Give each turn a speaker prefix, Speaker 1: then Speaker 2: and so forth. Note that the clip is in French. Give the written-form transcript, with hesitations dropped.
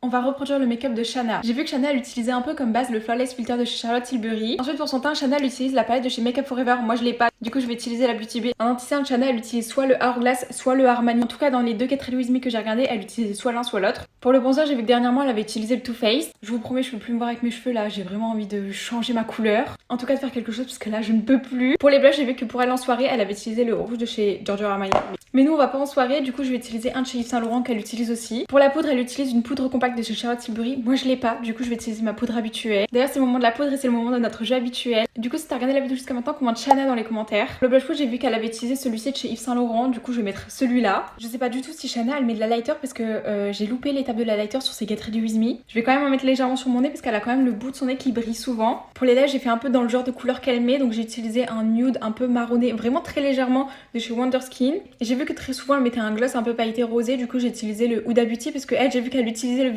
Speaker 1: On va reproduire le make-up de Shanna. J'ai vu que Shanna elle utilisait un peu comme base le Flawless Filter de chez Charlotte Tilbury. Ensuite pour son teint, Shanna elle utilise la palette de chez Make Up Forever. Moi je l'ai pas, du coup je vais utiliser la Beauty Bay. En anti-cerne, Shanna elle utilise soit le Hourglass, soit le Armani. En tout cas dans les deux Get Ready With Me que j'ai regardé, elle utilisait soit l'un soit l'autre. Pour le bronzer, j'ai vu que dernièrement elle avait utilisé le Too Faced. Je vous promets, je peux plus me voir avec mes cheveux là, j'ai vraiment envie de changer ma couleur. En tout cas de faire quelque chose parce que là je ne peux plus. Pour les blushs, j'ai vu que pour elle en soirée, elle avait utilisé le rouge de chez Giorgio Armani. Mais nous on va pas en soirée, du coup je vais utiliser un de chez Yves Saint Laurent qu'elle utilise aussi. Pour la poudre, elle utilise une poudre compacte de chez Charlotte Tilbury. Moi je l'ai pas, du coup je vais utiliser ma poudre habituelle. D'ailleurs c'est le moment de la poudre et c'est le moment de notre jeu habituel. Du coup si t'as regardé la vidéo jusqu'à maintenant, commente Shanna dans les commentaires. Le blush rouge, j'ai vu qu'elle avait utilisé celui-ci de chez Yves Saint Laurent, du coup je vais mettre celui-là. Je sais pas du tout si Shanna elle met de la lighter parce que j'ai loupé l'étape de la lighter sur ses Get Ready With Me. Je vais quand même en mettre légèrement sur mon nez parce qu'elle a quand même le bout de son nez qui brille souvent. Pour les lèvres, j'ai fait un peu dans le genre de couleur qu'elle met, donc j'ai utilisé un nude un peu marronné, vraiment très légèrement de chez Wonder Skin. Et j'ai vu que très souvent elle mettait un gloss un peu pailleté rosé, du coup j'ai utilisé le Huda Beauty parce que elle, j'ai vu qu'elle utilisait le